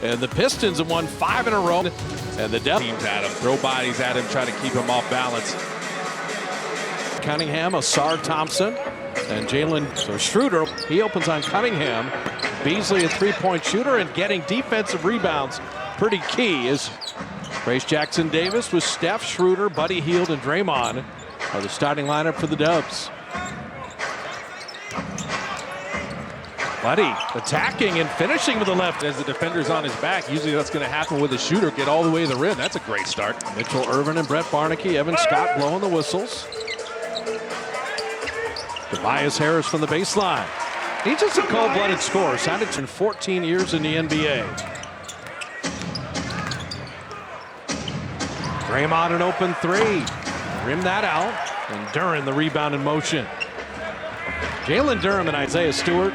And the Pistons have won 5 in a row. And the teams at him, throw bodies at him, try to keep him off balance. Cunningham, Asar Thompson, and Jalen. So Schroeder, he opens on Cunningham. Beasley, a three-point shooter, and getting defensive rebounds pretty key is Trace Jackson-Davis with Steph, Schroeder, Buddy Hield, and Draymond are the starting lineup for the Dubs. Buddy attacking and finishing with the left. As the defender's on his back, usually that's going to happen with a shooter. Get all the way to the rim. That's a great start. Mitchell Irvin and Brett Barnaky. Evan Scott blowing the whistles. Tobias Harris from the baseline. He's just a cold-blooded scorer. Signed in 14 years in the NBA. Draymond an open three. Rim that out. And Duran the rebound in motion. Jalen Durham and Isaiah Stewart.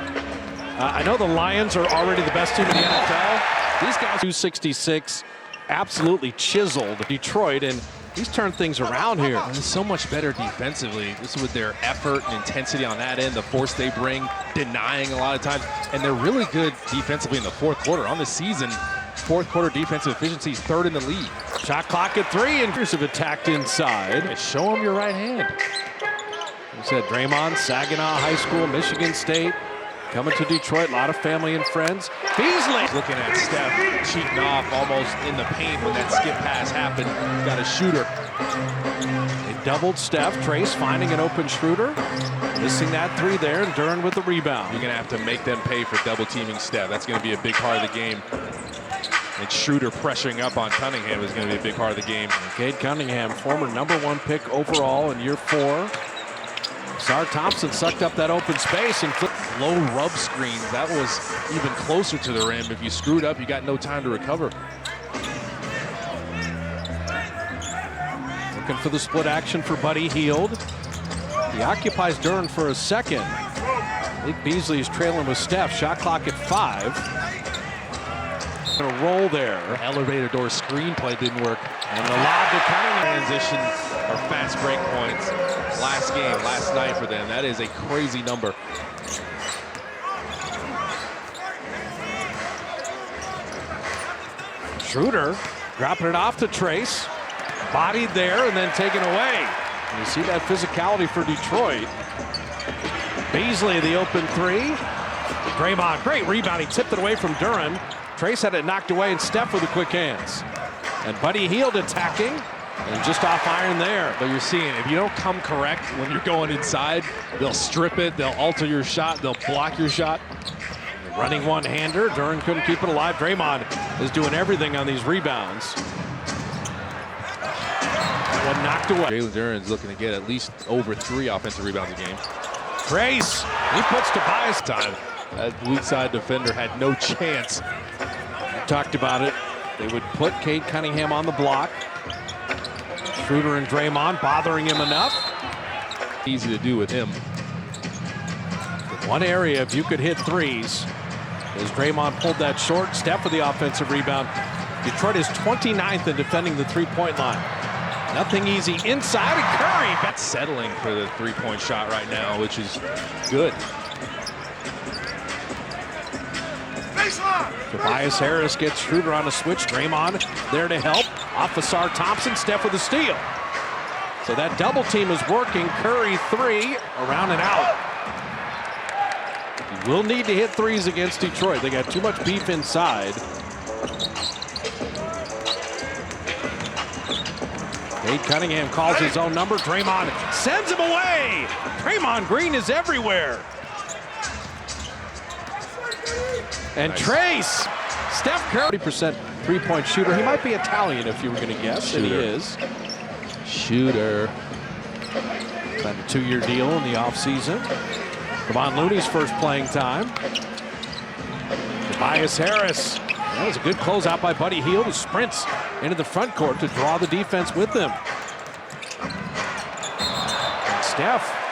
I know the Lions are already the best team in the NFL. These guys, 266, absolutely chiseled Detroit, and he's turned things around here. And so much better defensively. This is with their effort and intensity on that end, the force they bring, denying a lot of times. And they're really good defensively in the fourth quarter. On the season, fourth quarter defensive efficiency is third in the league. Shot clock at 3, and have attacked inside. And show them your right hand. You said Draymond, Saginaw High School, Michigan State. Coming to Detroit, a lot of family and friends. Beasley looking at Steph, cheating off almost in the paint when that skip pass happened. Got a shooter. They doubled Steph. Trace finding an open Schroeder. Missing that three there, and Duran with the rebound. You're going to have to make them pay for double teaming Steph. That's going to be a big part of the game. And Schroeder pressuring up on Cunningham is going to be a big part of the game. Cade Cunningham, former #1 pick overall in year 4. Asar Thompson sucked up that open space and flipped. Low rub screens. That was even closer to the rim. If you screwed up, you got no time to recover. Looking for the split action for Buddy Hield. He occupies Duran for a second. I think Beasley is trailing with Steph. Shot clock at 5. Gonna roll there. Elevator door screenplay didn't work. And the lob to Cunningham. Transition or fast break points. Last game, last night for them. That is a crazy number. Schroeder dropping it off to Trace. Bodied there and then taken away. And you see that physicality for Detroit. Beasley, the open three. Draymond, great rebound. He tipped it away from Duran. Trace had it knocked away, and Steph with the quick hands. And Buddy Hield attacking, and just off iron there. But you're seeing, if you don't come correct when you're going inside, they'll strip it, they'll alter your shot, they'll block your shot. Running one-hander, Duran couldn't keep it alive. Draymond is doing everything on these rebounds. That one knocked away. Jalen Duran's looking to get at least over 3 offensive rebounds a game. Trace, he puts Tobias time. That weak side defender had no chance. We talked about it. They would put Cade Cunningham on the block. Schroeder and Draymond bothering him enough. Easy to do with him. One area, if you could hit threes, as Draymond pulled that short. Steph with the offensive rebound. Detroit is 29th in defending the three-point line. Nothing easy inside, and Curry. That's settling for the three-point shot right now, which is good. Tobias Harris gets Schroeder on a switch. Draymond there to help. Off Asar Thompson, Steph with a steal. So that double team is working. Curry 3, around and out. He will need to hit threes against Detroit. They got too much beef inside. Cade Cunningham calls his own number. Draymond sends him away. Draymond Green is everywhere. And nice. Trace, Steph Curry, 30% three-point shooter. He might be Italian if you were going to guess, and he is. Shooter. Signed a 2-year deal in the offseason. Kevon Looney's first playing time. Tobias Harris. That was a good closeout by Buddy Hield, who sprints into the front court to draw the defense with him. And Steph.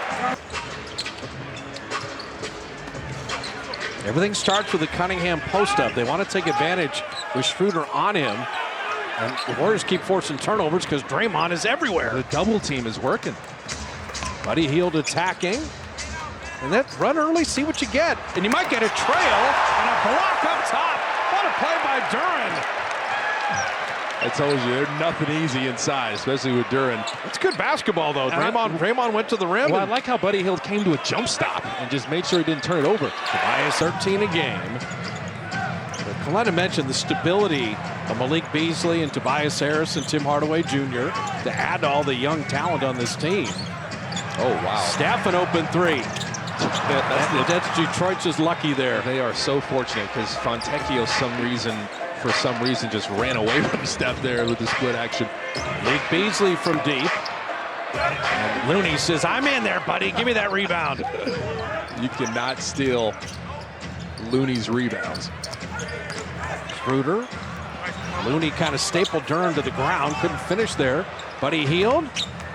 Everything starts with the Cunningham post-up. They want to take advantage with Schroeder on him. And the Warriors keep forcing turnovers because Draymond is everywhere. The double team is working. Buddy Hield attacking. And that run early, see what you get. And you might get a trail and a block up top. What a play by Duren. I told you, there's nothing easy inside, especially with Duren. It's good basketball, though. Draymond went to the rim. Well, I like how Buddy Hield came to a jump stop and just made sure he didn't turn it over. Tobias 13 a game. But Coletta mentioned the stability of Malik Beasley and Tobias Harris and Tim Hardaway Jr. to add to all the young talent on this team. Oh, wow. Steph an open three. That's Detroit just lucky there. They are so fortunate because Fontecchio, for some reason, just ran away from Steph there with the split action. Malik Beasley from deep. And Looney says, I'm in there, buddy. Give me that rebound. You cannot steal Looney's rebounds. Schroeder. Looney kind of stapled Duren to the ground. Couldn't finish there. Buddy Hield.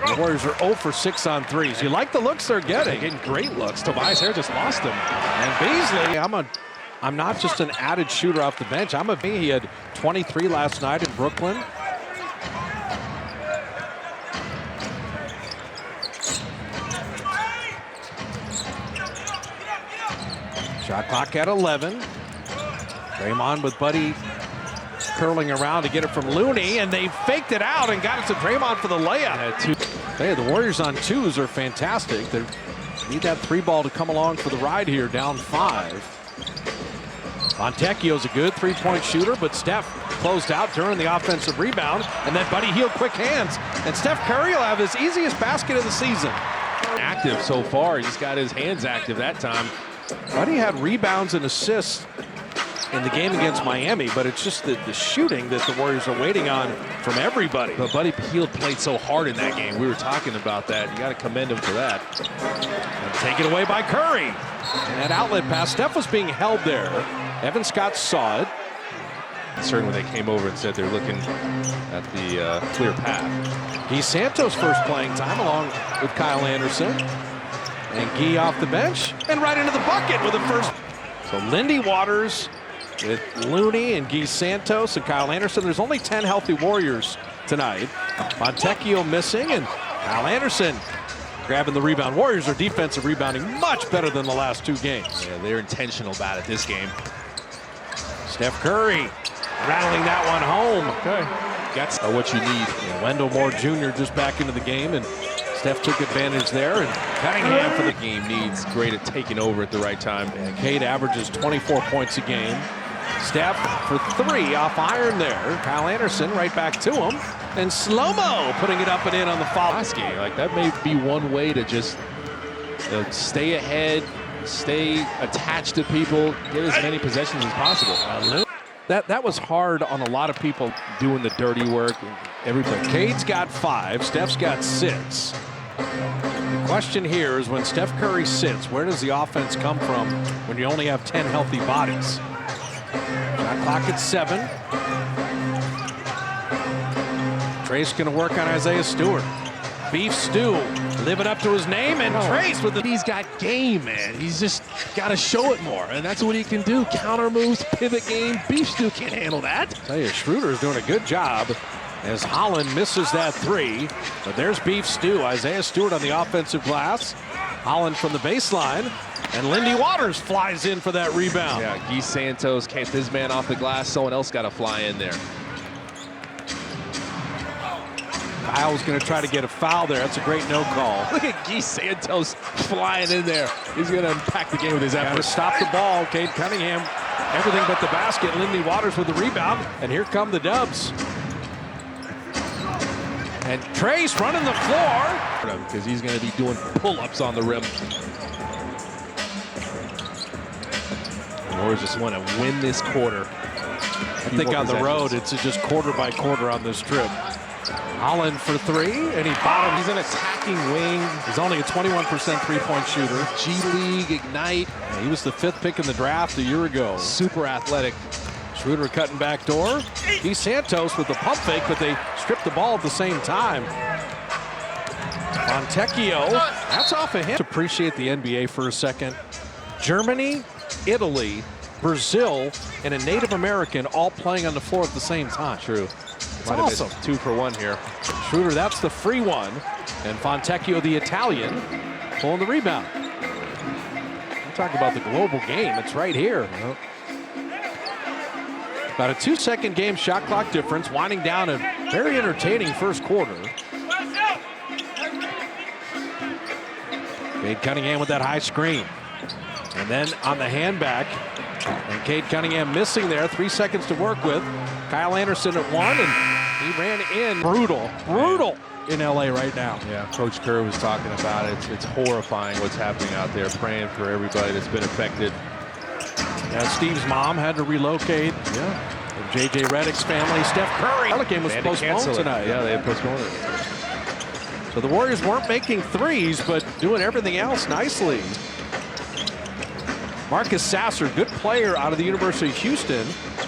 The Warriors are 0 for 6 on threes. You like the looks they're getting. They're getting great looks. Tobias Harris just lost them. And Beasley, I'm not just an added shooter off the bench. He had 23 last night in Brooklyn. Shot clock at 11. Draymond with Buddy curling around to get it from Looney, and they faked it out and got it to Draymond for the layup. Hey, the Warriors on twos are fantastic. They need that three ball to come along for the ride here, down 5. Fontecchio's a good three-point shooter, but Steph closed out during the offensive rebound, and then Buddy Hield quick hands. And Steph Curry will have his easiest basket of the season. Active so far. He just got his hands active that time. Buddy had rebounds and assists in the game against Miami, but it's just the shooting that the Warriors are waiting on from everybody. But Buddy Hield played so hard in that game. We were talking about that. You got to commend him for that. And taken away by Curry. And that outlet pass, Steph was being held there. Evan Scott saw it. Certainly they came over and said they're looking at the clear path. Guy Santos first playing time along with Kyle Anderson. And Guy off the bench and right into the bucket with the first. So Lindy Waters with Looney and Guy Santos and Kyle Anderson. There's only 10 healthy Warriors tonight. Fontecchio missing and Kyle Anderson grabbing the rebound. Warriors are defensive rebounding much better than the last 2 games. Yeah, they're intentional about it this game. Steph Curry rattling that one home. Okay. That's what you need. Yeah, Wendell Moore Jr. just back into the game, and Steph took advantage there. And Cunningham for the game needs great at taking over at the right time. And Cade averages 24 points a game. Steph for 3 off iron there. Kyle Anderson right back to him. And slow-mo putting it up and in on the foul. Like that may be one way to just stay ahead, stay attached to people, get as many possessions as possible. That was hard on a lot of people doing the dirty work and everything. Cade's got 5, Steph's got 6. The question here is when Steph Curry sits, where does the offense come from when you only have 10 healthy bodies? Shot clock at 7. Trace going to work on Isaiah Stewart. Beef Stew living up to his name, and Trace with the... He's got game, man. He's just got to show it more, and that's what he can do. Counter moves, pivot game. Beef Stew can't handle that. I tell you, Schroeder's doing a good job as Holland misses that 3. But there's Beef Stew. Isaiah Stewart on the offensive glass. Holland from the baseline. And Lindy Waters flies in for that rebound. Yeah, Guy Santos kept his man off the glass. Someone else got to fly in there. Kyle's going to try to get a foul there. That's a great no call. Look at Guy Santos flying in there. He's going to unpack the game with his effort. To stop the ball. Cade Cunningham, everything but the basket. Lindy Waters with the rebound. And here come the Dubs. And Trace running the floor. Because he's going to be doing pull-ups on the rim. The Warriors just want to win this quarter. I think on the road, it's just quarter by quarter on this trip. Holland for 3, and he bottoms. He's an attacking wing. He's only a 21% three-point shooter. G League, Ignite. Yeah, he was the 5th pick in the draft a year ago. Super athletic. Schroeder cutting back door. Guy Santos with the pump fake, but they stripped the ball at the same time. Fontecchio, that's off of him. Let's appreciate the NBA for a second. Germany, Italy, Brazil, and a Native American all playing on the floor at the same time. True. It's awesome. 2 for 1 here. Schroeder, that's the free one. And Fontecchio, the Italian, pulling the rebound. I'm talking about the global game. It's right here. About a 2-second game shot clock difference, winding down a very entertaining first quarter. Cade Cunningham with that high screen. And then on the handback, and Cade Cunningham missing there, 3 seconds to work with. Kyle Anderson at 1, and he ran in. Brutal in LA right now. Yeah, Coach Kerr was talking about it. It's horrifying what's happening out there. Praying for everybody that's been affected. Yeah, Steve's mom had to relocate. Yeah. And J.J. Redick's family, Steph Curry. The game was postponed tonight. Yeah, they had postponed it. So the Warriors weren't making threes, but doing everything else nicely. Marcus Sasser, good player out of the University of Houston,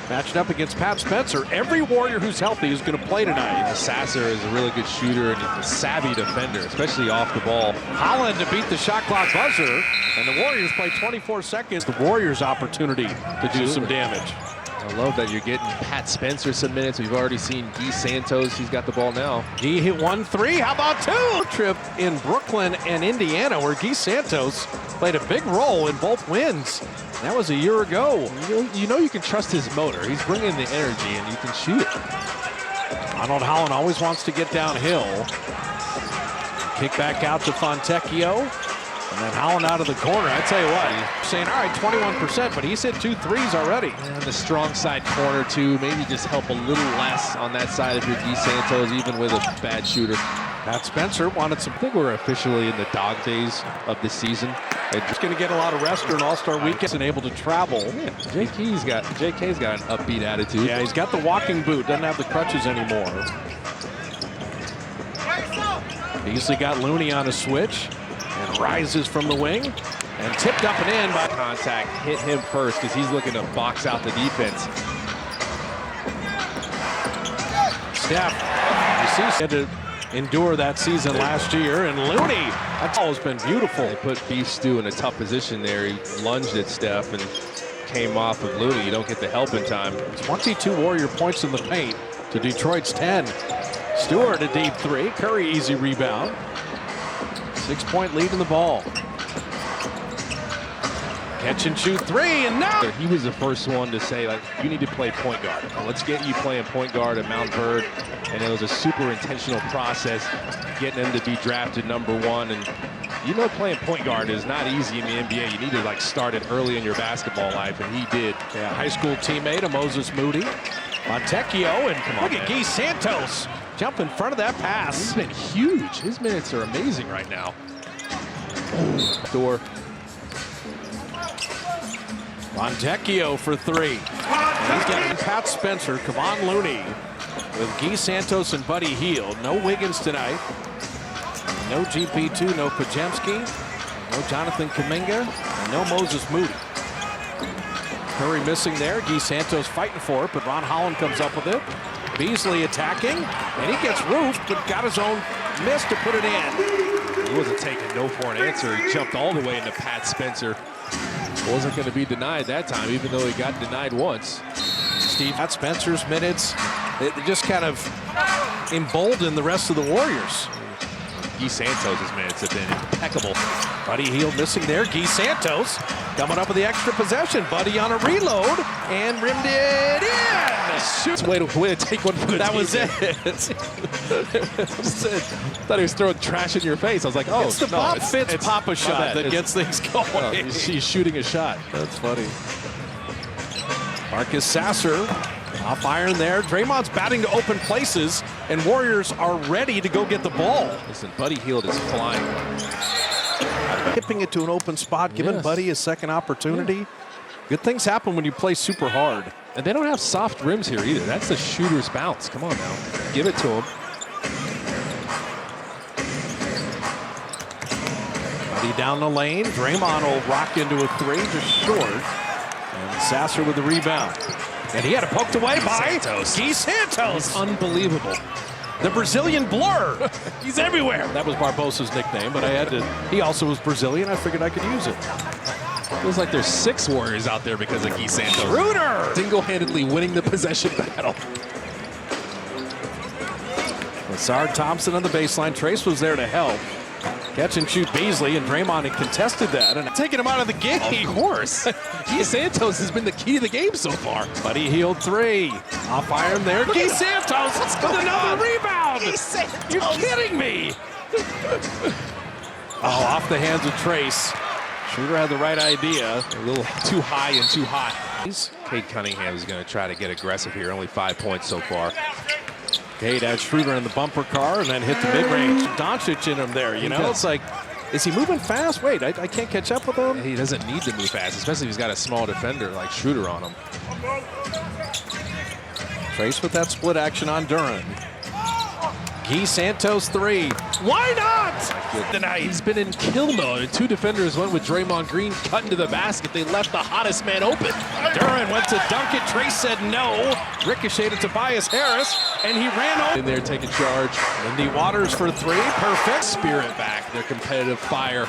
matched up against Pat Spencer. Every Warrior who's healthy is going to play tonight. Sasser is a really good shooter and a savvy defender, especially off the ball. Holland to beat the shot clock buzzer, and the Warriors play 24 seconds. The Warriors' opportunity to do some damage. I love that you're getting Pat Spencer some minutes. We've already seen Guy Santos. He's got the ball now. He hit 1 3. How about 2? Trip in Brooklyn and Indiana, where Guy Santos played a big role in both wins. That was a year ago. You know you can trust his motor. He's bringing the energy, and you can shoot it. Ronald Holland always wants to get downhill. Kick back out to Fontecchio. And then Holland out of the corner. I tell you what, saying, all right, 21%, but he's hit 2 threes already. And the strong side corner, too. Maybe just help a little less on that side if you're Guy Santos, even with a bad shooter. Pat Spencer wanted some. I think we're officially in the dog days of this season. He's going to get a lot of rest during All-Star weekend and able to travel. Yeah, JK's got an upbeat attitude. Yeah, he's got the walking boot, doesn't have the crutches anymore. Beasley got Looney on a switch and rises from the wing and tipped up and in by contact. Hit him first because he's looking to box out the defense. Steph, you see, he had to endure that season last year, and Looney, that's always been beautiful. They put Beef Stew in a tough position there. He lunged at Steph and came off of Looney. You don't get the help in time. 22 Warrior points in the paint to Detroit's 10. Stewart a deep 3. Curry easy rebound. 6-point lead in the ball. Catch and shoot 3, and now he was the first one to say, like, you need to play point guard. Let's get you playing point guard at Mount Bird. And it was a super intentional process getting him to be drafted #1. And you know, playing point guard is not easy in the NBA. You need to like start it early in your basketball life, and he did. Yeah, high school teammate of Moses Moody. Fontecchio, and look at Guy Santos jump in front of that pass. He's been huge. His minutes are amazing right now. Door. Fontecchio for 3. And he's got Pat Spencer, Kevon Looney, with Guy Santos and Buddy Hield. No Wiggins tonight. No GP2, no Pajemski, no Jonathan Kuminga, and no Moses Moody. Curry missing there. Guy Santos fighting for it, but Ron Holland comes up with it. Beasley attacking, and he gets roofed, but got his own miss to put it in. He wasn't taking no for an answer. He jumped all the way into Pat Spencer. Wasn't going to be denied that time, even though he got denied once. Steve, Pat Spencer's minutes, it just kind of emboldened the rest of the Warriors. Guy Santos' minutes have been impeccable. Buddy Hield missing there. Guy Santos coming up with the extra possession. Buddy on a reload and rimmed it in. Shoots. Way to take one for the That team. was it. Thought he was throwing trash in your face. I was like, oh, it's the Bob Fitz Papa shot that gets things going. He's shooting a shot. That's funny. Marcus Sasser off iron there. Draymond's batting to open places, and Warriors are ready to go get the ball. Listen, Buddy Hield is flying. Tipping it to an open spot, giving Buddy a second opportunity. Yeah. Good things happen when you play super hard. And they don't have soft rims here either. That's the shooter's bounce. Come on now. Give it to him. Buddy down the lane. Draymond will rock into a 3, just short. And Sasser with the rebound. And he had it poked away by Guy Santos. He's unbelievable. The Brazilian blur. He's everywhere. That was Barbosa's nickname, but I had to. He also was Brazilian. I figured I could use it. Feels like there's 6 Warriors out there because of Guy Santos. Schroeder! Single-handedly winning the possession battle. Lassard Thompson on the baseline. Trace was there to help. Catch and shoot Beasley, and Draymond had contested that and taking him out of the game. Of course. Guy Santos has been the key to the game so far. Buddy Hield 3. Off iron there. Guy Santos with another rebound. You're kidding me. Oh, off the hands of Trace. Schroeder had the right idea. A little too high and too hot. Cade Cunningham is going to try to get aggressive here. Only 5 points so far. Cade had Schroeder in the bumper car and then hit the mid-range. Doncic in him there, you know? It's like, is he moving fast? Wait, I can't catch up with him. He doesn't need to move fast, especially if he's got a small defender like Schroeder on him. Trace with that split action on Duren. Guy Santos 3. Why not? Tonight he's been in kill mode. And 2 defenders went with Draymond Green cutting to the basket. They left the hottest man open. Duren went to dunk it. Trace said no. Ricocheted to Tobias Harris, and he ran over. In there taking charge. Lindy Waters for 3. Perfect. Spirit back. Their competitive fire.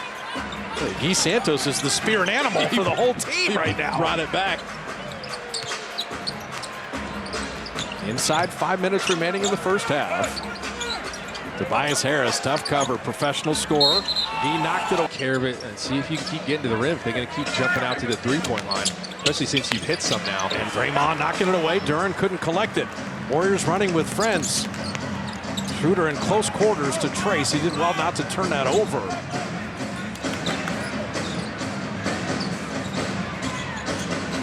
Guy Santos is the spirit animal for the whole team right now. Brought it back. Inside 5 minutes remaining in the first half. Tobias Harris, tough cover, professional scorer. He knocked it over. Care of it and see if you can keep getting to the rim. If they're going to keep jumping out to the three-point line, especially since you've hit some now. And Draymond knocking it away. Duren couldn't collect it. Warriors running with friends. Schroeder in close quarters to Trace. He did well not to turn that over.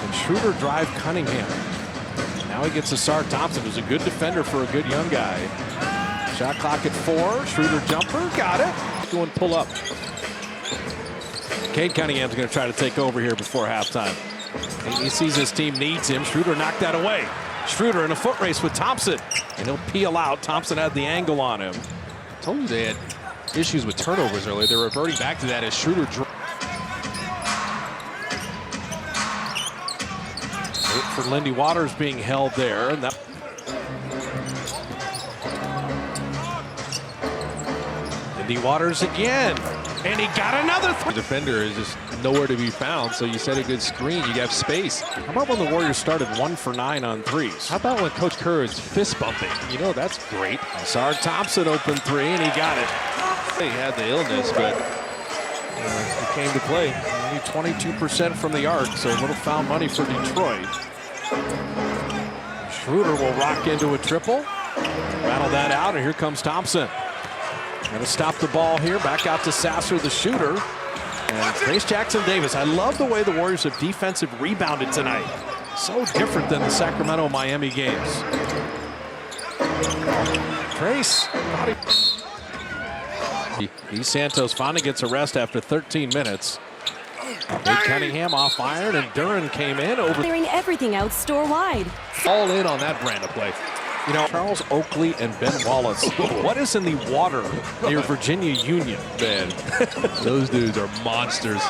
And Schroeder drive Cunningham. Now he gets Asar Thompson, who's a good defender for a good young guy. Shot clock at 4. Schroeder jumper. Got it. Going pull up. Cade Cunningham's going to try to take over here before halftime. And he sees his team needs him. Schroeder knocked that away. Schroeder in a foot race with Thompson. And he'll peel out. Thompson had the angle on him. I told you they had issues with turnovers earlier. They're reverting back to that as Schroeder. For Lindy Waters being held there. And that Lindy Waters again. And he got another. The defender is just nowhere to be found, so you set a good screen. You have space. How about when the Warriors started 1 for 9 on threes? How about when Coach Kerr is fist bumping? You know, that's great. Asar Thompson open 3, and he got it. He had the illness, but it came to play. Only 22% from the arc, so a little foul money for Detroit. Schroeder will rock into a triple. Rattle that out, and here comes Thompson. Going to stop the ball here. Back out to Sasser, the shooter. And Trace Jackson-Davis. I love the way the Warriors have defensive rebounded tonight. So different than the Sacramento-Miami games. Trace. Guy Santos finally gets a rest after 13 minutes. Cade Cunningham off iron, and Duren came in over. Clearing everything out store-wide. All in on that brand of play. You know, Charles Oakley and Ben Wallace. What is in the water near Virginia Union? Man, those dudes are monsters.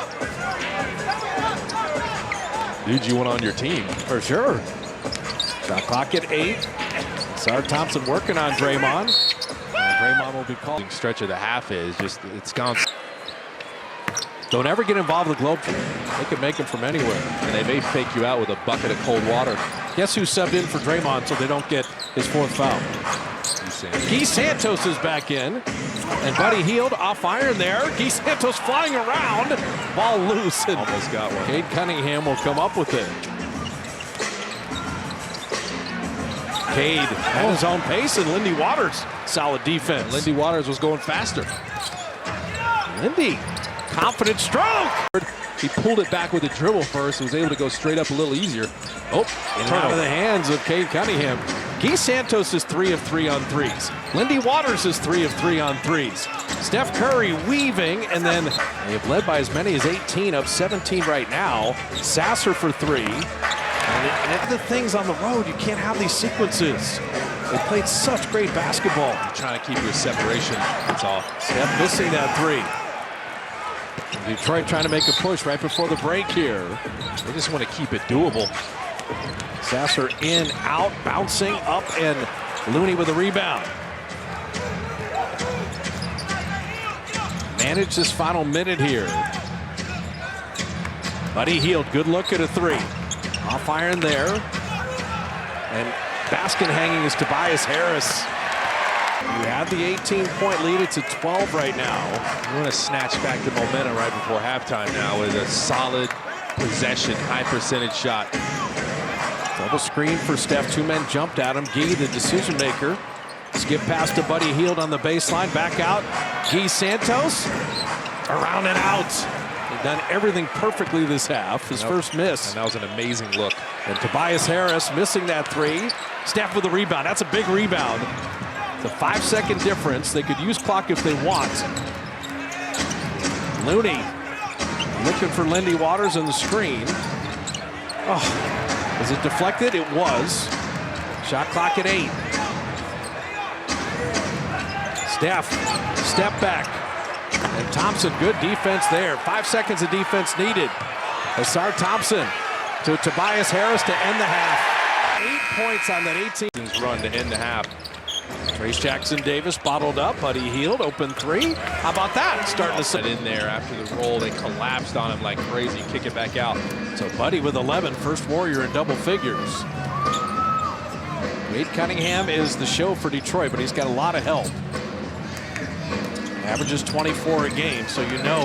Dude, you want on your team. For sure. Shot clock at 8. Asar Thompson working on Draymond. And Draymond will be called. Stretch of the half is just, it's gone. Don't ever get involved with the Globe. They can make them from anywhere. And they may fake you out with a bucket of cold water. Guess who subbed in for Draymond so they don't get his 4th foul? Guy Santos is back in. And Buddy Hield off iron there. Guy Santos flying around. Ball loose. And almost got one. Cade Cunningham will come up with it. Cade at his own pace, and Lindy Waters. Solid defense. Lindy Waters was going faster. Lindy. Confident stroke. He pulled it back with a dribble first. Was able to go straight up a little easier. Oh, out of the hands of Cade Cunningham. Guy Santos is 3 of 3 on threes. Lindy Waters is 3 of 3 on threes. Steph Curry weaving, and then they have led by as many as 18 of 17 right now. Sasser for 3. And the things on the road, you can't have these sequences. They played such great basketball. You're trying to keep your separation. That's all. Steph missing that 3. Detroit trying to make a push right before the break here. They just want to keep it doable. Sasser in, out, bouncing up, and Looney with a rebound. Manage this final minute here. Buddy Hield, good look at a 3. Off iron there. And basket hanging is Tobias Harris. You have the 18-point lead. It's at 12 right now. You want to snatch back the momentum right before halftime now with a solid possession, high percentage shot. Double screen for Steph. Two men jumped at him. Gee, the decision maker. Skip pass to Buddy Hield on the baseline. Back out. Gee Santos. Around and out. They've done everything perfectly this half. His first miss. And that was an amazing look. And Tobias Harris missing that three. Steph with a rebound. That's a big rebound. It's a 5-second difference. They could use clock if they want. Looney looking for Lindy Waters in the screen. Oh, is it deflected? It was. Shot clock at 8. Steph, step back. And Thompson, good defense there. 5 seconds of defense needed. Asar Thompson to Tobias Harris to end the half. 8 points on that 18 Run to end the half. Trace Jackson Davis bottled up. Buddy Hield, open three. How about that? Starting to set in there after the roll. They collapsed on him like crazy. Kick it back out. So Buddy with 11, first Warrior in double figures. Wade Cunningham is the show for Detroit, but he's got a lot of help. Averages 24 a game, so you know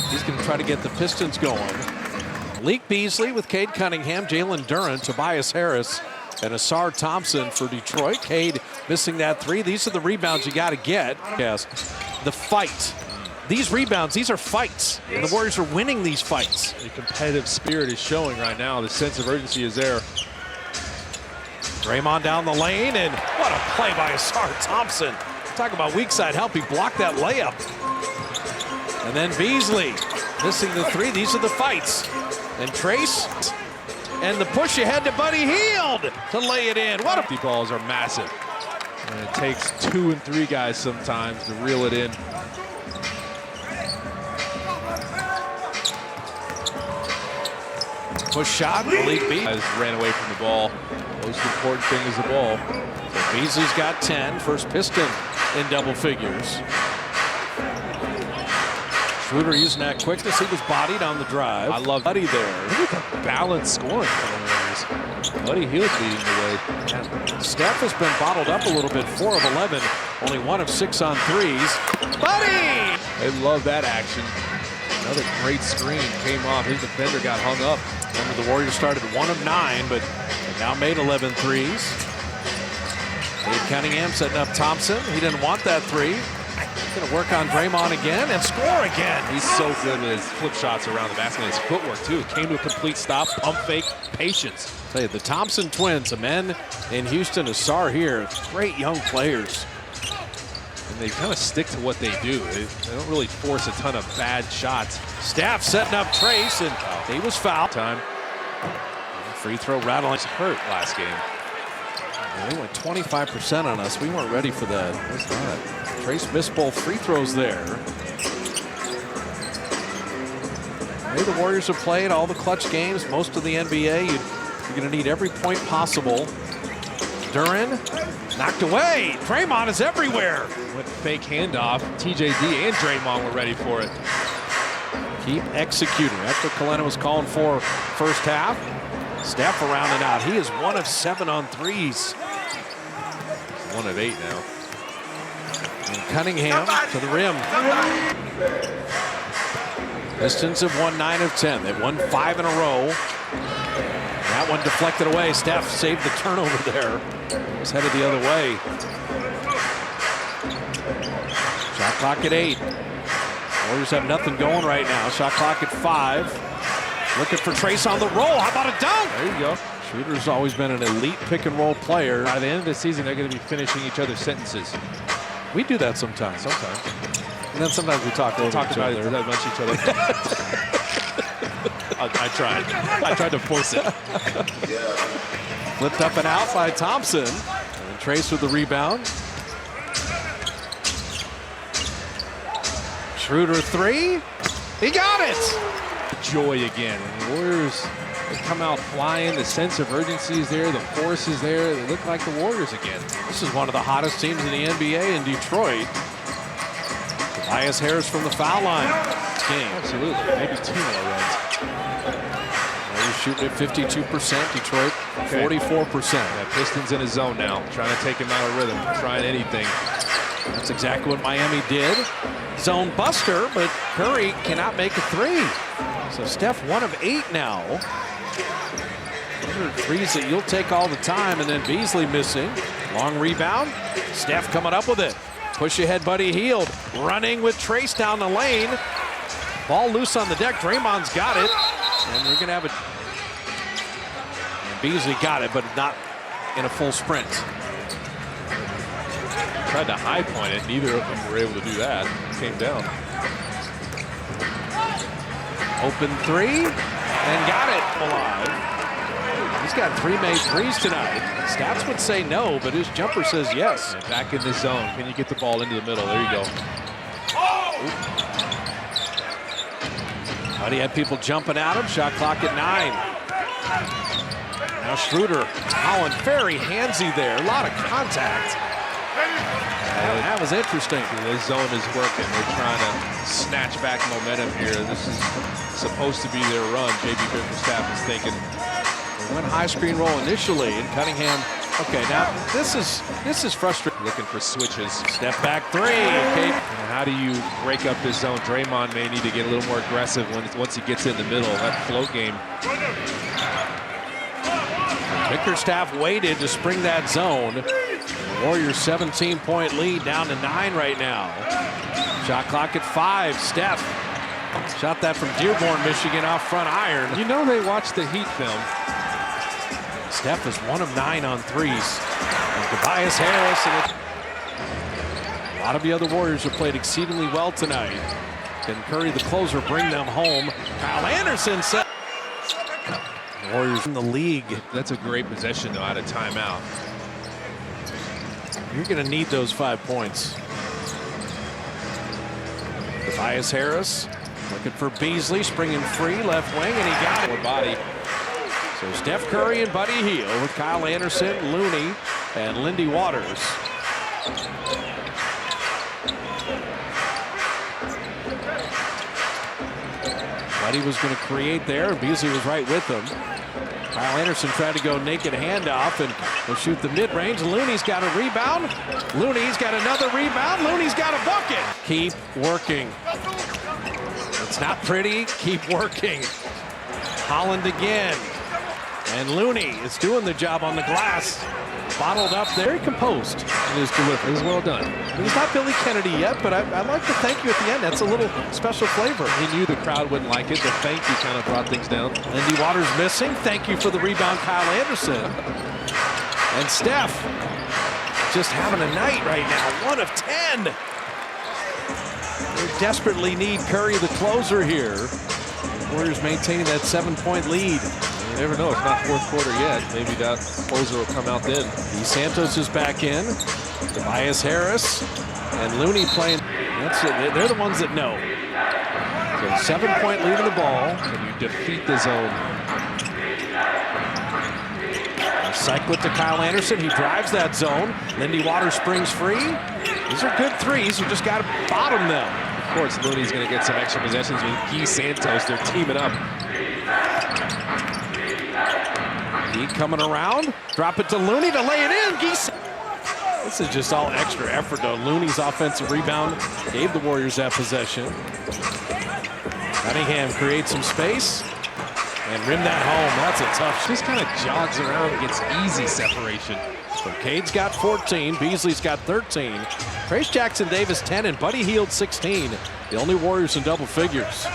he's going to try to get the Pistons going. Leak Beasley with Cade Cunningham, Jalen Duren, Tobias Harris, and Asar Thompson for Detroit. Cade missing that three. These are the rebounds you got to get. Yes, the fight. These rebounds, these are fights. Yes. And the Warriors are winning these fights. The competitive spirit is showing right now. The sense of urgency is there. Draymond down the lane, and what a play by Asar Thompson. Talk about weak side help. He blocked that layup. And then Beasley missing the three. These are the fights. And Trace. And the push ahead to Buddy Hield to lay it in. What a... The balls are massive. And it takes 2 and 3 guys sometimes to reel it in. Push shot. Malik Beasley ran away from the ball. Most important thing is the ball. So Beasley's got 10. First Piston in double figures. Schroeder using that quickness. He was bodied on the drive. I love Buddy there. Look at the balanced scoring from the Warriors. Buddy Hield leading the way. Steph has been bottled up a little bit. 4 of 11. Only 1 of 6 on threes. Buddy! They love that action. Another great screen came off. His defender got hung up. Remember, the Warriors started 1 of 9, but they now made 11 threes. Cade Cunningham setting up Thompson. He didn't want that three. He's going to work on Draymond again and score again. He's so good with his flip shots around the basket and his footwork, too. It came to a complete stop, pump fake, patience. Say, the Thompson twins, the men in Houston, Asar here. Great young players. And they kind of stick to what they do. They don't really force a ton of bad shots. Steph setting up Trace, and he was fouled. Time. Free throw rattling. Was hurt last game. Yeah, they went 25% on us. We weren't ready for that. That's not. Trace missed both free throws there. Maybe the Warriors have played all the clutch games, most of the NBA. You're going to need every point possible. Duren knocked away. Draymond is everywhere. Went fake handoff. TJD and Draymond were ready for it. Keep executing. That's what Kalena was calling for first half. Steph around and out. He is 1 of 7 on threes. 1 of 8 now. And Cunningham to the rim. Pistons have won 9 of 10. They've won 5 in a row. That one deflected away. Steph saved the turnover there. It was headed the other way. Shot clock at 8. Warriors have nothing going right now. Shot clock at 5. Looking for Trace on the roll. How about a dunk? There you go. Shooter's always been an elite pick and roll player. By the end of the season, they're going to be finishing each other's sentences. We do that sometimes. Sometimes. And then sometimes we talk over talk each about other. it that much each other. I tried. I tried to force it. Flipped up and out by Thompson. And Trace with the rebound. Schroeder 3. He got it. Joy again. And the Warriors, they come out flying. The sense of urgency is there. The force is there. They look like the Warriors again. This is one of the hottest teams in the NBA in Detroit. Tobias Harris from the foul line. Game. Absolutely. Maybe 2 more runs. Warriors shooting at 52%. Detroit, 44%. Yeah, Pistons in his zone now, trying to take him out of rhythm, trying anything. That's exactly what Miami did. Zone buster, but Curry cannot make a three. So Steph 1 of 8 now. Threes that you'll take all the time, and then Beasley missing. Long rebound. Steph coming up with it. Push ahead, Buddy Hield. Running with Trace down the lane. Ball loose on the deck. Draymond's got it. And we're going to have it. And Beasley got it, but not in a full sprint. Tried to high point it. Neither of them were able to do that. Came down. Open three. And got it alive. He's got 3 made threes tonight. Stats would say no, but his jumper says yes. And back in the zone. Can you get the ball into the middle? There you go. But he had people jumping at him. Shot clock at 9. Now Schroeder. Holland very handsy there. A lot of contact. That was interesting. The zone is working. They're trying to snatch back momentum here. This is supposed to be their run. JB Bickerstaff is thinking. Went high screen roll initially, and Cunningham. Okay, now this is frustrating. Looking for switches. Step back three. Okay. And how do you break up this zone? Draymond may need to get a little more aggressive once he gets in the middle. That float game. Bickerstaff waited to spring that zone. Warriors 17-point lead down to 9 right now. Shot clock at 5. Steph shot that from Dearborn, Michigan off front iron. You know they watched the Heat film. Steph is 1 of 9 on threes. And Tobias Harris. And a lot of the other Warriors have played exceedingly well tonight. Can Curry, the closer, bring them home? Kyle Anderson set. Warriors in the league. That's a great possession, though, out of timeout. You're going to need those 5 points. Tobias Harris looking for Beasley, springing free, left wing, and he got it. More body. So Steph Curry and Buddy Hield with Kyle Anderson, Looney, and Lindy Waters. Buddy was going to create there, and Beasley was right with him. Kyle Anderson tried to go naked handoff and will shoot the mid-range. Looney's got a rebound. Looney's got another rebound. Looney's got a bucket. Keep working. It's not pretty. Keep working. Holland again. And Looney is doing the job on the glass. Bottled up there. Very composed in his delivery. It was well done. He's not Billy Kennedy yet, but I'd like to thank you at the end. That's a little special flavor. He knew the crowd wouldn't like it. The thank you kind of brought things down. Lindy Waters missing. Thank you for the rebound, Kyle Anderson. And Steph just having a night right now. 1 of 10. They desperately need Curry, the closer here. Warriors maintaining that 7-point lead. You never know. It's not fourth quarter yet. Maybe that closer will come out then. Santos is back in. Tobias Harris and Looney playing. That's it. They're the ones that know. So 7-point lead in the ball. Can you defeat the zone? Cycle it to Kyle Anderson. He drives that zone. Lindy Waters springs free. These are good threes. You just got to bottom them. Of course, Looney's going to get some extra possessions with Guy Santos. They're teaming up. He coming around. Drop it to Looney to lay it in. This is just all extra effort, though. Looney's offensive rebound gave the Warriors that possession. Cunningham creates some space and rim that home. That's a tough. Just kind of jogs around and gets easy separation. So Cade's got 14. Beasley's got 13. Trace Jackson-Davis 10 and Buddy Hield 16. The only Warriors in double figures.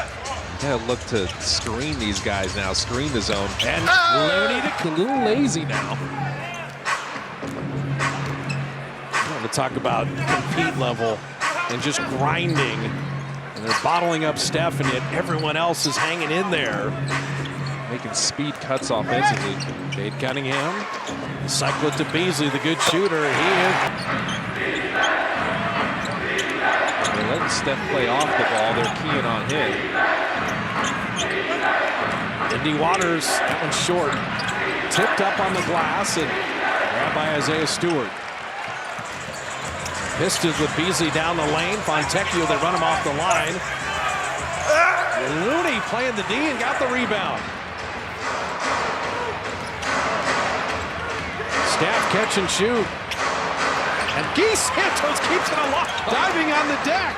Yeah, look to screen these guys now, screen the zone. And Looney a little lazy now. I want to talk about compete level and just grinding. And they're bottling up Steph, and yet everyone else is hanging in there. Making speed cuts offensively. Cade Cunningham. Cycle it to Beasley, the good shooter. They're letting Steph play off the ball. They're keying on him. Lindy Waters, that one's short. Tipped up on the glass and grabbed by Isaiah Stewart. Pistons with Beasley down the lane. Fontecchio, they run him off the line. Looney playing the D and got the rebound. Steph catch and shoot. And Guy Santos keeps it alive, diving on the deck.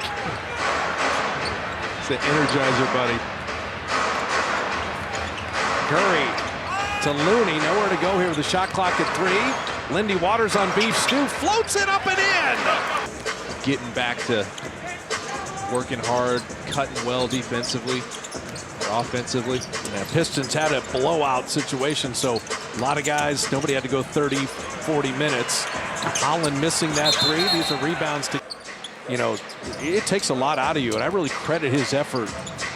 It's the Energizer, buddy. Curry to Looney, nowhere to go here with the shot clock at 3. Lindy Waters on beef stew, floats it up and in. Getting back to working hard, cutting well defensively, or offensively. Yeah, Pistons had a blowout situation, so a lot of guys, nobody had to go 30, 40 minutes. Holland missing that 3. These are rebounds to, you know, it takes a lot out of you, and I really credit his effort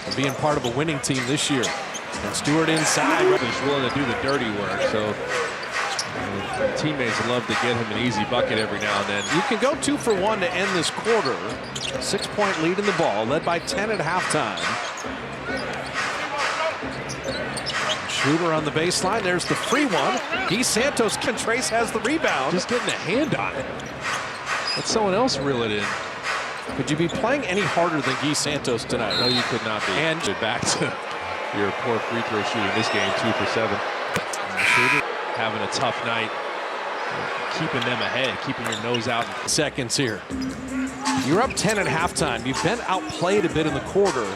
of being part of a winning team this year. And Stewart inside. He's willing to do the dirty work, so teammates love to get him an easy bucket every now and then. You can go 2 for 1 to end this quarter. 6-point lead in the ball, led by 10 at halftime. Schroeder on the baseline. There's the free one. Guy Santos. Trace has the rebound. Just getting a hand on it. Let someone else reel it in. Could you be playing any harder than Guy Santos tonight? No, you could not be. And back to your poor free throw shooting this game, 2 for 7. Schroeder having a tough night, keeping them ahead, keeping your nose out. Seconds here. You're up 10 at halftime. You've been outplayed a bit in the quarter.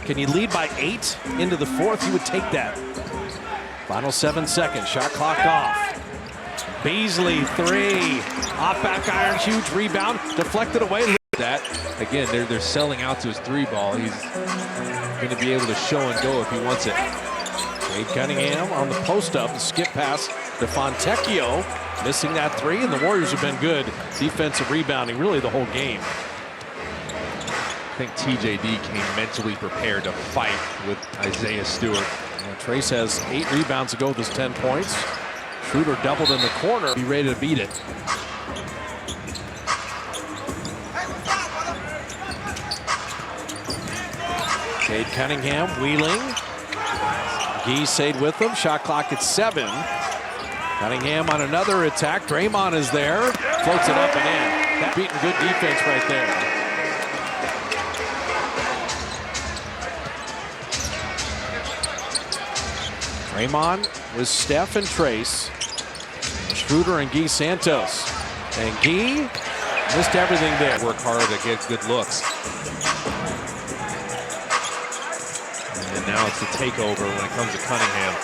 Can you lead by 8 into the 4th? You would take that. Final 7 seconds. Shot clock off. Beasley 3. Off back iron. Huge rebound. Deflected away. That again, they're selling out to his 3 ball. He's going to be able to show and go if he wants it. Cade Cunningham on the post up. The skip pass to Fontecchio. Missing that 3, and the Warriors have been good defensive rebounding really the whole game. I think TJD came mentally prepared to fight with Isaiah Stewart. Trace has 8 rebounds to go with his 10 points. Schroeder doubled in the corner. Be ready to beat it. Cade Cunningham wheeling. Gee stayed with him. Shot clock at 7. Cunningham on another attack. Draymond is there. Floats it up and in. That beating good defense right there. Draymond with Steph and Trace. Schroeder and Guy Santos. And Guy missed everything there. Work hard to get good looks. And now it's the takeover when it comes to Cunningham.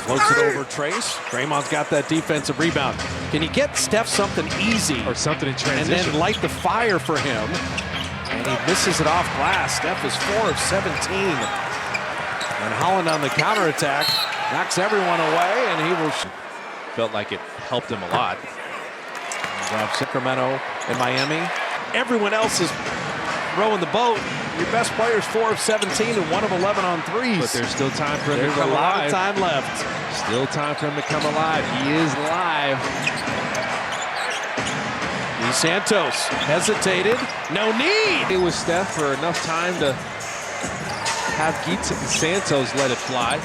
Floats it over Trace. Draymond's got that defensive rebound. Can you get Steph something easy? Or something in transition. And then light the fire for him. And he misses it off glass. Steph is 4 of 17. And Holland on the counterattack knocks everyone away, and he will. Felt like it helped him a lot. Sacramento and Miami. Everyone else is rowing the boat. Your best player is 4 of 17 and 1 of 11 on threes. But there's still time for him to come alive. There's a lot of time left. Still time for him to come alive. He is live. Guy Santos hesitated. No need. It was Steph for enough time to have Guy Santos let it fly.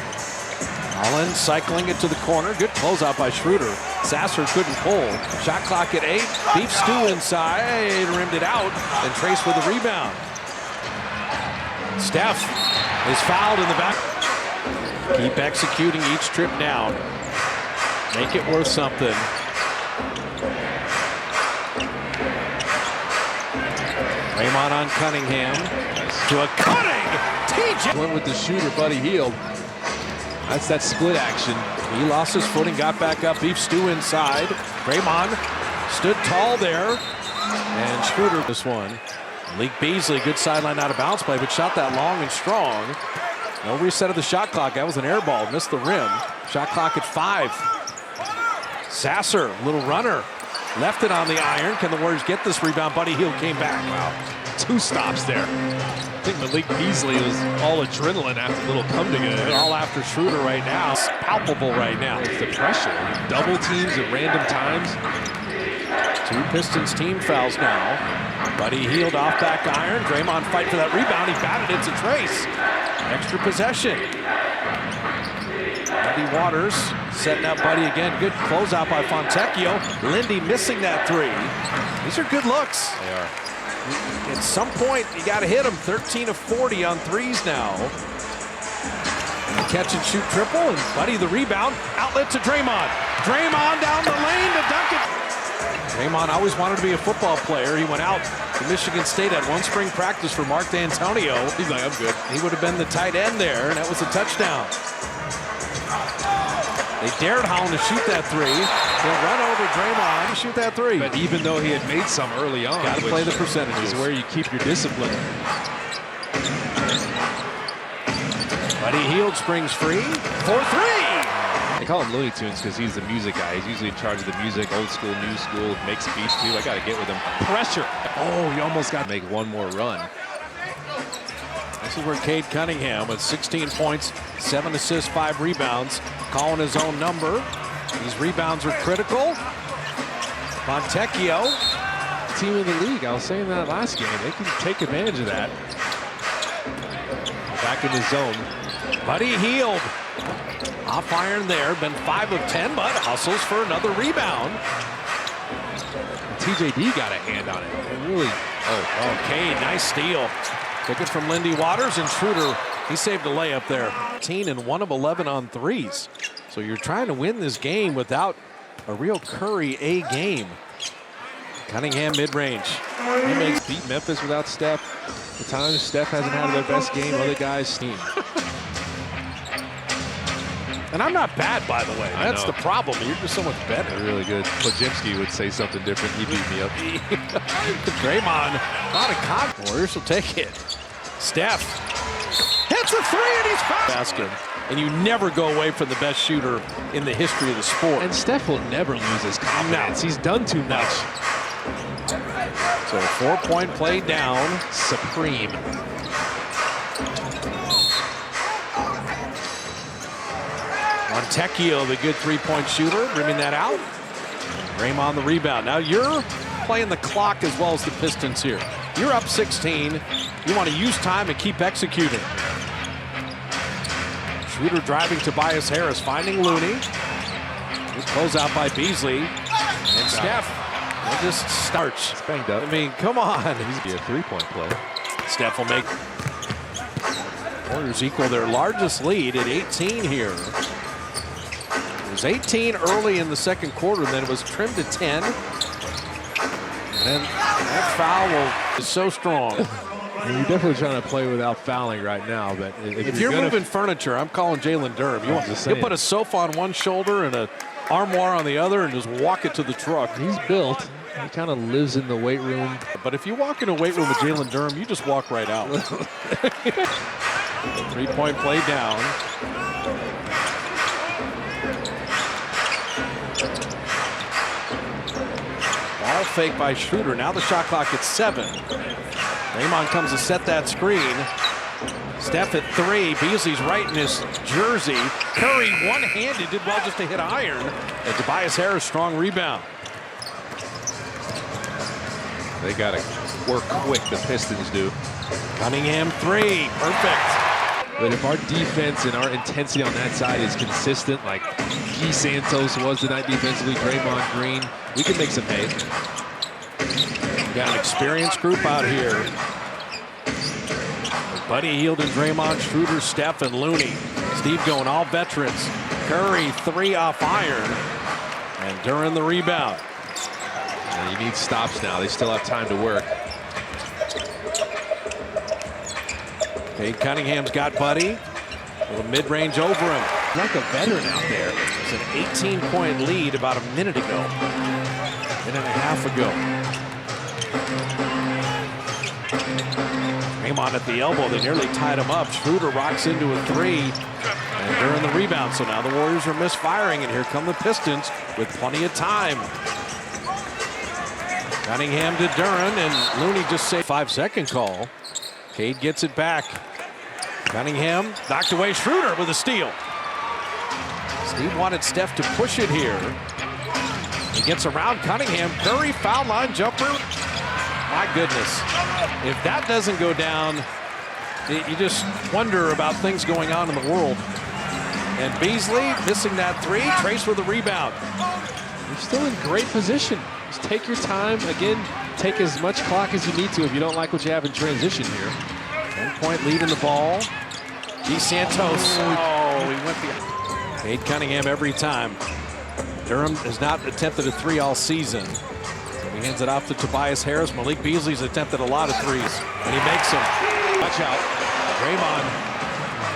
Holland cycling it to the corner. Good closeout by Schroeder. Sasser couldn't pull. Shot clock at 8. Beef stew inside. Rimmed it out. And Trace with the rebound. Steph is fouled in the back. Keep executing each trip down. Make it worth something. Draymond on Cunningham. To a cutting. TJ went with the shooter, Buddy Hield. That's that split action. He lost his footing, got back up. Beef stew inside. Draymond stood tall there. And Schroeder this one. Malik Beasley, good sideline out of bounds play, but shot that long and strong. No reset of the shot clock. That was an air ball. Missed the rim. Shot clock at 5. Sasser, little runner. Left it on the iron. Can the Warriors get this rebound? Buddy Hield came back. Wow. 2 stops there. I think Malik Beasley was all adrenaline after a little come together. All after Schroeder right now. It's palpable right now. It's the pressure. Double teams at random times. 2 Pistons team fouls now. Buddy Hield off back iron. Draymond fight for that rebound. He batted it to Trace. Extra possession. Lindy Waters setting up Buddy again. Good closeout by Fontecchio. Lindy missing that 3. These are good looks. They are. At some point, you got to hit them. 13 of 40 on threes now. catch and shoot triple, and Buddy the rebound. Outlet to Draymond. Draymond down the lane to dunk it. Draymond always wanted to be a football player. He went out to Michigan State at one spring practice for Mark D'Antonio. He's like, I'm good. He would have been the tight end there, and that was a touchdown. They dared Holland to shoot that three. He'll run over Draymond to shoot that three. But even though he had made some early on, got to play the percentages. Is where you keep your discipline. Buddy Hield springs free for three. They call him Looney Tunes because he's the music guy. He's usually in charge of the music, old school, new school, makes beats too. I got to get with him. Pressure. Oh, he almost got to make one more run. This is where Cade Cunningham with 16 points, 7 assists, 5 rebounds, calling his own number. These rebounds are critical. Fontecchio. Team of the league. I was saying that last game. They can take advantage of that. Back in the zone. Buddy Hield. Off iron there. Been 5 of 10, but hustles for another rebound. TJD got a hand on it. It really. Oh, Cade, nice steal. Took it from Lindy Waters, and Schroeder, he saved a layup there. 18 and 1 of 11 on threes. So you're trying to win this game without a real Curry A game. Cunningham mid-range. He makes beat Memphis without Steph. The times Steph hasn't had their best game, other guys team. And I'm not bad, by the way. That's the problem. You're just so much better. They're really good. Pajemski would say something different. He beat me up. Draymond, not a cop. Warriors will take it. Steph hits the three, and he's fouled. Basket. And you never go away from the best shooter in the history of the sport. And Steph will never lose his confidence. He's done too much. So 4-point play down. Supreme. Fontecchio, the good 3-point shooter, rimming that out. Draymond the rebound. Now you're playing the clock as well as the Pistons here. You're up 16. You want to use time and keep executing. Schroeder driving Tobias Harris, finding Looney. This closeout by Beasley. And Steph will just starch. It's banged up. I mean, come on. He's be a 3-point play. Steph will make Warriors equal their largest lead at 18 here. It was 18 early in the second quarter, and then it was trimmed to 10. And that foul is so strong. You're definitely trying to play without fouling right now, but if you're moving furniture, I'm calling Jalen Durham. You put a sofa on one shoulder and an armoire on the other and just walk it to the truck. He's built. He kind of lives in the weight room. But if you walk in a weight room with Jalen Durham, you just walk right out. 3-point play down. Ball fake by Schroeder. Now the shot clock at 7. Draymond comes to set that screen. Steph at 3. Beasley's right in his jersey. Curry one-handed, did well just to hit iron. And Tobias Harris, strong rebound. They got to work quick, the Pistons do. Cunningham 3, perfect. But if our defense and our intensity on that side is consistent, like Guy Santos was tonight defensively, Draymond Green, we can make some hay. Got an experienced group out here. Buddy Hield and Draymond, Schroeder, Steph, and Looney. Steve going all veterans. Curry 3 off iron. And Duran the rebound. And you need stops now. They still have time to work. Cade Cunningham's got Buddy. A little mid-range over him. Like a veteran out there. It's an 18-point lead about a minute ago. Minute and a half ago. Draymond at the elbow. They nearly tied him up. Schroeder rocks into a 3. And Duran the rebound. So now the Warriors are misfiring. And here come the Pistons with plenty of time. Cunningham to Duran. And Looney just saved 5-second call. Cade gets it back. Cunningham knocked away Schroeder with a steal. Steve wanted Steph to push it here. He gets around Cunningham. Curry foul line jumper. My goodness. If that doesn't go down, you just wonder about things going on in the world. And Beasley missing that 3. Trace with a rebound. You're still in great position. Just take your time. Again, take as much clock as you need to if you don't like what you have in transition here. 10-point lead in the ball. G. Santos. Oh, went behind. Cade Cunningham every time. Durham has not attempted a three all season. So he hands it off to Tobias Harris. Malik Beasley's attempted a lot of threes, and he makes them. Watch out. Draymond.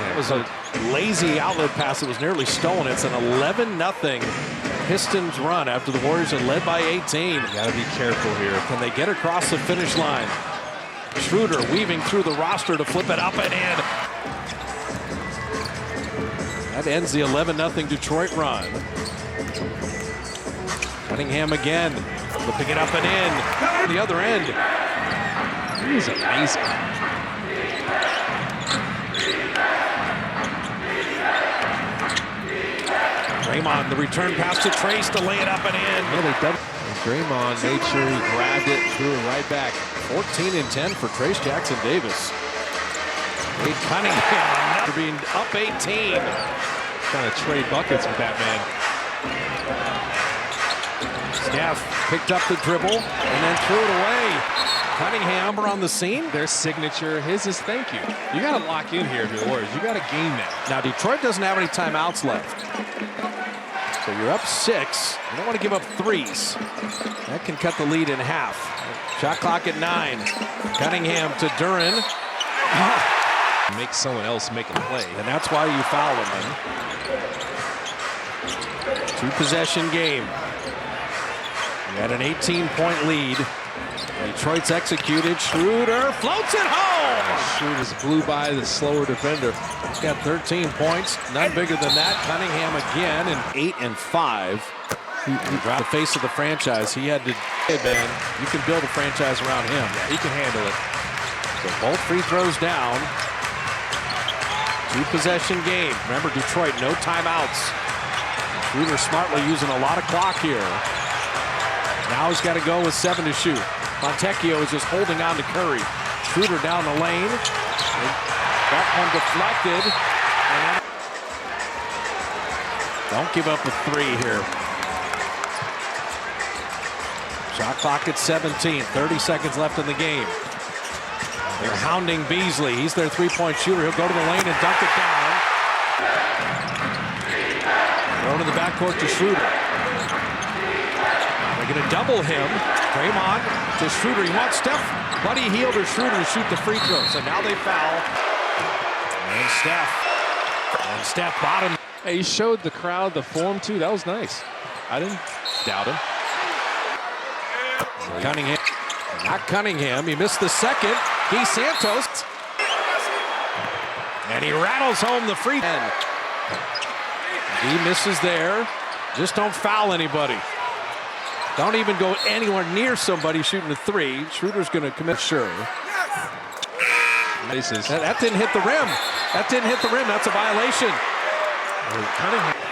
That was a lazy outlet pass that was nearly stolen. It's an 11-0 Pistons run after the Warriors are led by 18. You gotta be careful here. Can they get across the finish line? Schroeder weaving through the roster to flip it up and in. That ends the 11-0 Detroit run. Cunningham again, flipping it up and in. The other end. He's amazing. Draymond, the return pass to Trace to lay it up and in. Draymond made sure he grabbed it, threw it right back. 14 and 10 for Trace Jackson Davis. Cade Cunningham for being up 18. Trying to trade buckets with that man. Steph picked up the dribble and then threw it away. Cunningham on the scene. Their signature, his is thank you. You got to lock in here if you're the Warriors. You got to game that. Now Detroit doesn't have any timeouts left. So you're up 6. You don't want to give up threes. That can cut the lead in half. Shot clock at 9. Cunningham to Duran. Make someone else make a play. And that's why you foul him. Two-possession game. You had an 18-point lead. Detroit's executed. Schroeder floats it home. Schroeder's blew by the slower defender. He's got 13 points. None bigger than that. Cunningham again, and 8 and 5. He dropped the face of the franchise. He had to, hey man, you can build a franchise around him. Yeah, he can handle it. So both free throws down. Two-possession game. Remember, Detroit, no timeouts. Schroeder smartly using a lot of clock here. Now he's got to go with 7 to shoot. Montecchio is just holding on to Curry. Schroeder down the lane. That one deflected. Don't give up a 3 here. Shot clock at 17. 30 seconds left in the game. They're hounding Beasley. He's their three-point shooter. He'll go to the lane and dunk it down. Thrown in the backcourt to Schroeder. They're going to double him. Draymond to Schroeder. He wants Steph, Buddy Hield or Schroeder to shoot the free throw. So now they foul. And Steph bottom. Hey, he showed the crowd the form too. That was nice. I didn't doubt him. Cunningham. Not Cunningham. He missed the second. Guy Santos. And he rattles home the free throw. He misses there. Just don't foul anybody. Don't even go anywhere near somebody shooting a 3. Schroeder's going to commit, sure. That didn't hit the rim. That didn't hit the rim. That's a violation.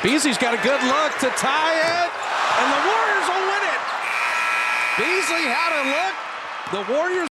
Beasley's got a good look to tie it. And the Warriors will win it. Beasley had a look. The Warriors